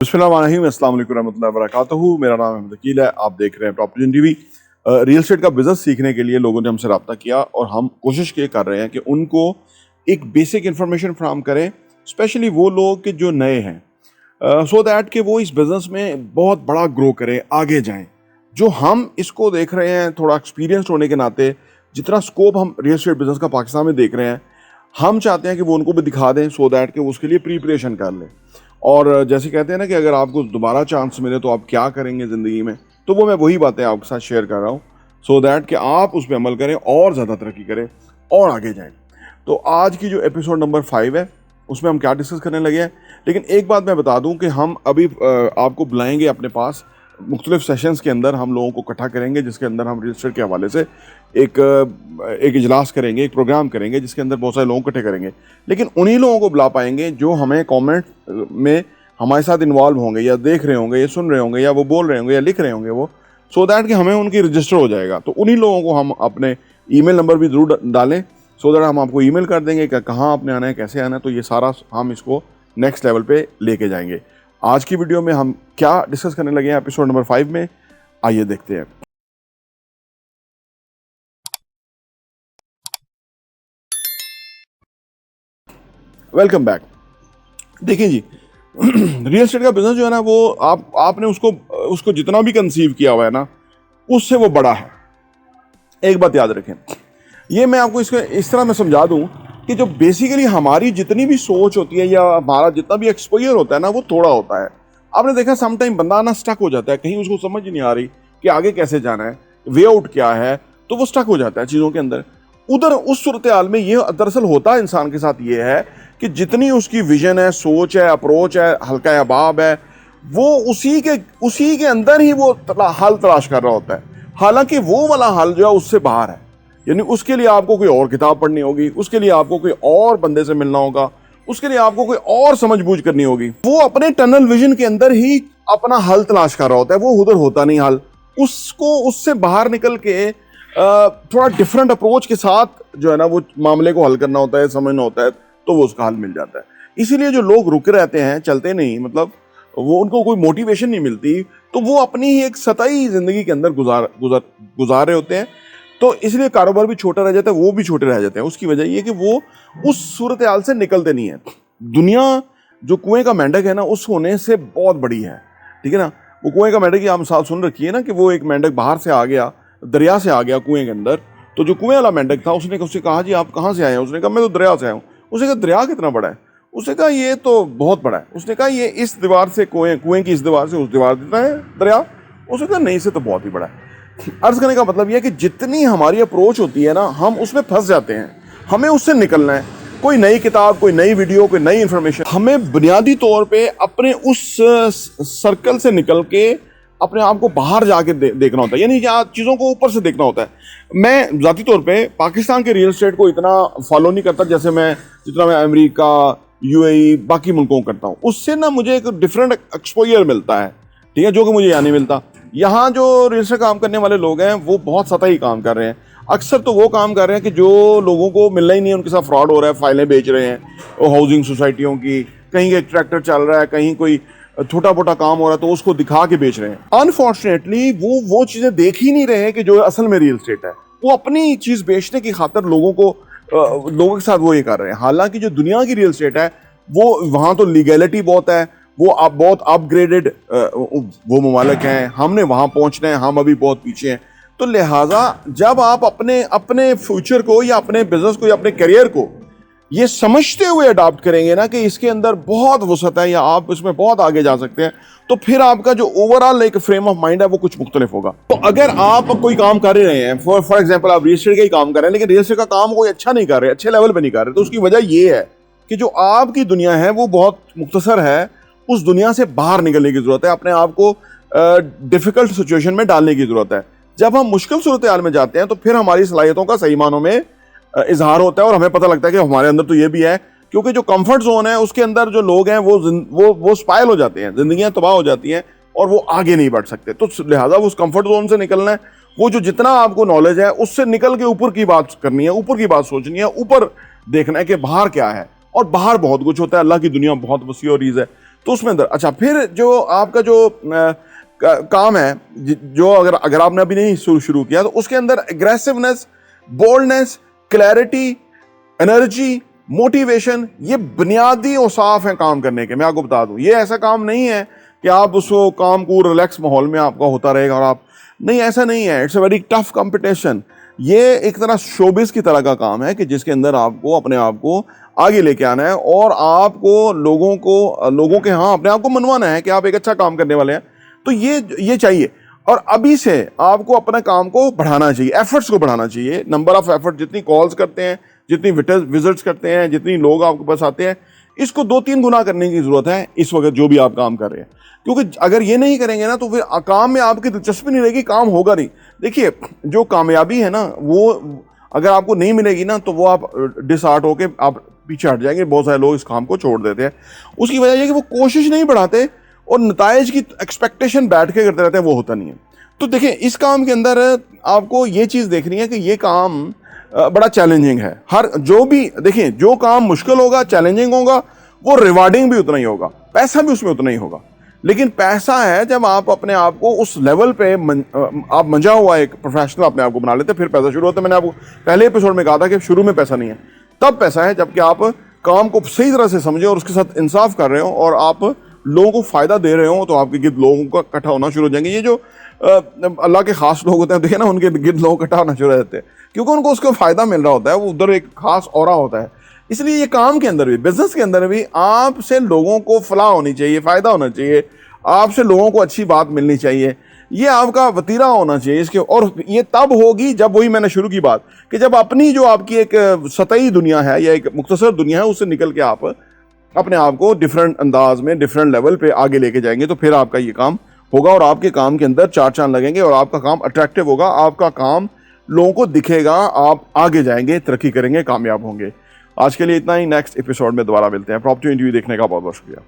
बिस्मिल्लाहिर्रहमानिर्रहीम, अस्सलाम वालेकुम रहमतुल्लाहि व बरकातहू। मेरा नाम अहमद अकील है। आप देख रहे हैं प्रॉपर्टी टीवी। रियल एस्टेट का बिजनेस सीखने के लिए लोगों ने हमसे रब्ता किया और हम कोशिश ये कर रहे हैं कि उनको एक बेसिक इन्फॉर्मेशन फ्राहम करें, स्पेशली वो लोग कि जो नए हैं, सो दैट कि वो इस बिज़नेस में बहुत बड़ा ग्रो करें, आगे जाएं। जो हम इसको देख रहे हैं, थोड़ा एक्सपीरियंस होने के नाते जितना स्कोप हम रियल एस्टेट बिजनेस का पाकिस्तान में देख रहे हैं, हम चाहते हैं कि वो उनको भी दिखा दें, सो दैट कि उसके लिए प्रिपरेशन कर लें। और जैसे कहते हैं ना कि अगर आपको दोबारा चांस मिले तो आप क्या करेंगे ज़िंदगी में, तो वो मैं वही बातें आपके साथ शेयर कर रहा हूँ, सो दैट कि आप उस पर अमल करें और ज़्यादा तरक्की करें और आगे जाएं। तो आज की जो एपिसोड नंबर 5 है, उसमें हम क्या डिस्कस करने लगे हैं। लेकिन एक बात मैं बता दूं कि हम अभी आपको बुलाएंगे अपने पास, मुख्तलिफ सेशंस के अंदर हम लोगों को इकट्ठा करेंगे, जिसके अंदर हम रियल एस्टेट के हवाले से एक इजलास करेंगे, एक प्रोग्राम करेंगे, जिसके अंदर बहुत सारे लोग इकट्ठे करेंगे। लेकिन उन्हीं लोगों को बुला पाएंगे जो हमें कमेंट में हमारे साथ इन्वॉल्व होंगे, या देख रहे होंगे, या सुन रहे होंगे, या वो बोल रहे होंगे, या लिख रहे होंगे वो, सो दैट कि हमें उनकी रजिस्टर हो जाएगा। तो उन्हीं लोगों को हम अपने ईमेल नंबर भी ज़रूर डालें, सो दैट हम आपको ईमेल कर देंगे कि कहाँ आपने आना है, कैसे आना है। तो ये सारा हम इसको नेक्स्ट लेवल पे लेके जाएंगे। आज की वीडियो में हम क्या डिस्कस करने लगे हैं एपिसोड नंबर 5 में, आइए देखते हैं। Welcome back. देखिए जी, रियल एस्टेट का बिजनेस जो है ना, वो आपने उसको जितना भी कंसीव किया हुआ है ना, उससे वो बड़ा है। एक बात याद रखें, ये मैं आपको इसको इस तरह मैं समझा दूं कि जो बेसिकली हमारी जितनी भी सोच होती है या हमारा जितना भी एक्सपोजर होता है ना, वो थोड़ा होता है। आपने देखा सम टाइम बंदा ना स्टक हो जाता है, कहीं उसको समझ ही नहीं आ रही कि आगे कैसे जाना है, वे आउट क्या है, तो वो स्टक हो जाता है चीज़ों के अंदर। उधर उस सूरत हाल में ये दरअसल होता है इंसान के साथ ये है कि जितनी उसकी विजन है, सोच है, अप्रोच है, हल्का अहबाब है, वो उसी के अंदर ही वो हल तलाश कर रहा होता है। हालांकि वो वाला हल जो है उससे बाहर है, यानी उसके लिए आपको कोई और किताब पढ़नी होगी, उसके लिए आपको कोई और बंदे से मिलना होगा, उसके लिए आपको कोई और समझबूझ करनी होगी। वो अपने टनल विजन के अंदर ही अपना हल तलाश कर रहा होता है, वो उधर होता नहीं हल। उसको उससे बाहर निकल के थोड़ा डिफरेंट अप्रोच के साथ जो है ना वो मामले को हल करना होता है, समझना होता है, तो वो उसका हल मिल जाता है। इसीलिए जो लोग रुके रहते हैं, चलते नहीं, मतलब वो उनको कोई मोटिवेशन नहीं मिलती, तो वो अपनी ही एक सतही जिंदगी के अंदर गुजार रहे होते हैं। तो इसलिए कारोबार भी छोटा रह जाता है, वो भी छोटे रह जाते हैं। उसकी वजह ये कि वो उस सूरत हाल से निकलते नहीं है। दुनिया जो कुएं का मेंढक है ना, उस होने से बहुत बड़ी है, ठीक है ना। वो कुएं का मेंढक की आप मिसाल सुन रखी है ना, कि वो एक मेंढक बाहर से आ गया, दरिया से आ गया कुएं के अंदर। तो जो कुएं वाला मेंढक था, उससे कहा जी आप कहाँ से आए हैं? उसने कहा मैं तो दरिया से आया हूँ। उसने कहा दरिया कितना बड़ा है? उसने कहा ये तो बहुत बड़ा है। उसने कहा ये इस दीवार से कुएं की इस दीवार से उस दीवार देता है दरिया? उसने कहा नहीं, से तो बहुत ही बड़ा है। अर्ज करने का मतलब यह है कि जितनी हमारी अप्रोच होती है ना, हम उसमें फंस जाते हैं। हमें उससे निकलना है। कोई नई किताब, कोई नई वीडियो, कोई नई इंफॉर्मेशन, हमें बुनियादी तौर पे अपने उस सर्कल से निकल के अपने आप को बाहर जाके देखना होता है, यानी चीज़ों को ऊपर से देखना होता है। मैं ज़ाती तौर पे पाकिस्तान के रियल एस्टेट को इतना फॉलो नहीं करता जितना मैं अमेरिका, यूएई, बाकी मुल्कों को करता हूँ। उससे ना मुझे एक डिफरेंट एक्सपोजर मिलता है, ठीक है, जो कि मुझे यहाँ नहीं मिलता। यहाँ जो रियल एस्टेट काम करने वाले लोग हैं वो बहुत सतही काम कर रहे हैं। अक्सर तो वो काम कर रहे हैं कि जो लोगों को मिलना ही नहीं है, उनके साथ फ्रॉड हो रहा है, फाइलें बेच रहे हैं वो हाउसिंग सोसाइटियों की, कहीं एक ट्रैक्टर चल रहा है, कहीं कोई छोटा मोटा काम हो रहा है, तो उसको दिखा के बेच रहे हैं। अनफॉर्चुनेटली वो चीज़ें देख ही नहीं रहे हैं कि जो असल में रियल एस्टेट है। वो अपनी चीज़ बेचने की खातिर लोगों के साथ वो ये कर रहे हैं। हालांकि जो दुनिया की रियल एस्टेट है, वो वहाँ तो लीगैलिटी बहुत है, वो आप बहुत अपग्रेडेड वो ममालिक हैं। हमने वहाँ पहुँचना है, हम अभी बहुत पीछे हैं। तो लिहाजा जब आप अपने फ्यूचर को या अपने बिजनेस को या अपने करियर को ये समझते हुए अडॉप्ट करेंगे ना कि इसके अंदर बहुत वसअत है या आप इसमें बहुत आगे जा सकते हैं, तो फिर आपका जो ओवरऑल एक फ्रेम ऑफ माइंड है वो कुछ मुख्तलिफ होगा। तो अगर आप कोई काम कर रहे हैं, फॉर एग्जांपल आप रियल एस्टेट का ही काम कर रहे हैं, लेकिन रियल एस्टेट का काम कोई अच्छा नहीं कर रहे, अच्छे लेवल पे नहीं कर रहे, तो उसकी वजह ये है कि जो आपकी दुनिया है वो बहुत मुख्तसर है। उस दुनिया से बाहर निकलने की जरूरत है, अपने आप को डिफिकल्ट सिचुएशन में डालने की जरूरत है। जब हम मुश्किल सूरत हाल में जाते हैं तो फिर हमारी सलाहियतों का सही मानों में इजहार होता है, और हमें पता लगता है कि हमारे अंदर तो ये भी है। क्योंकि जो कंफर्ट जोन है उसके अंदर जो लोग हैं वो स्पाइल हो जाते हैं, जिंदगियां तबाह हो जाती हैं और वो आगे नहीं बढ़ सकते। तो लिहाजा उस कंफर्ट जोन से निकलना है। वो जो जितना आपको नॉलेज है उससे निकल के ऊपर की बात करनी है, ऊपर की बात सोचनी है, ऊपर देखना है कि बाहर क्या है। और बाहर बहुत कुछ होता है, अल्लाह की दुनिया बहुत वसी और रीज़ है। तो उसमें अंदर अच्छा, फिर जो आपका जो काम है, जो अगर आपने अभी नहीं शुरू किया, तो उसके अंदर aggressiveness, boldness, clarity, energy, motivation, ये बुनियादी औसाफ हैं काम करने के। मैं आपको बता दूं, ये ऐसा काम नहीं है कि आप उसको काम को रिलैक्स माहौल में आपका होता रहेगा और आप नहीं, ऐसा नहीं है। It's a very tough competition. ये एक तरह शोबिस की तरह का काम है कि जिसके अंदर आपको अपने आप को आगे लेके आना है और आपको लोगों के यहाँ अपने आप को मनवाना है कि आप एक अच्छा काम करने वाले हैं। तो ये चाहिए। और अभी से आपको अपने काम को बढ़ाना चाहिए, एफर्ट्स को बढ़ाना चाहिए। नंबर ऑफ एफर्ट, जितनी कॉल्स करते हैं, जितनी विजिट्स करते हैं, जितनी लोग आपके पास आते हैं, इसको 2-3 गुना करने की जरूरत है इस वक्त जो भी आप काम कर रहे हैं। क्योंकि अगर ये नहीं करेंगे ना, तो फिर काम में आपकी दिलचस्पी नहीं रहेगी, काम होगा नहीं। देखिए, जो कामयाबी है ना, वो अगर आपको नहीं मिलेगी ना, तो वो आप डिसहार्ट होके आप पीछे हट जाएंगे। बहुत सारे लोग इस काम को छोड़ देते हैं। उसकी वजह यह कि वो कोशिश नहीं बढ़ाते और नताइज की एक्सपेक्टेशन बैठ के करते रहते हैं, वो होता नहीं है। तो देखिए, इस काम के अंदर आपको ये चीज़ देखनी है कि ये काम बड़ा चैलेंजिंग है। हर जो भी देखिए, जो काम मुश्किल होगा, चैलेंजिंग होगा, वो रिवार्डिंग भी उतना ही होगा, पैसा भी उसमें उतना ही होगा। लेकिन पैसा है जब आप अपने आप को उस लेवल पे आप मंजा हुआ एक प्रोफेशनल अपने आप को बना लेते, फिर पैसा शुरू होता है। मैंने आपको पहले एपिसोड में कहा था कि शुरू में पैसा नहीं है, तब पैसा है जबकि आप काम को सही तरह से समझे और उसके साथ इंसाफ कर रहे हो और आप लोगों को फायदा दे रहे हो, तो आपके गिर्द लोगों का इकट्ठा होना शुरू हो जाएंगे। ये जो अल्लाह के खास लोग होते हैं, देखिए ना, उनके गिर्द लोग इकट्ठा होना शुरू हो जाते हैं क्योंकि उनको उसका फायदा मिल रहा होता है, वो उधर एक खास औरा होता है। इसलिए ये काम के अंदर भी, बिजनेस के अंदर भी आपसे लोगों को फलाह होनी चाहिए, फायदा होना चाहिए, आपसे लोगों को अच्छी बात मिलनी चाहिए, ये आपका वतीरा होना चाहिए इसके। और ये तब होगी जब, वही मैंने शुरू की बात, कि जब अपनी जो आपकी एक सतही दुनिया है या एक मुख्तसर दुनिया है, उससे निकल के आप अपने आप को डिफरेंट अंदाज में, डिफरेंट लेवल पे आगे लेके जाएंगे, तो फिर आपका ये काम होगा और आपके काम के अंदर चार चांद लगेंगे और आपका काम अट्रैक्टिव होगा, आपका काम लोगों को दिखेगा, आप आगे जाएंगे, तरक्की करेंगे, कामयाब होंगे। आज के लिए इतना ही। नेक्स्ट एपिसोड में दोबारा मिलते हैं। प्रॉपर्टी इंटरव्यू देखने का बहुत बहुत शुक्रिया।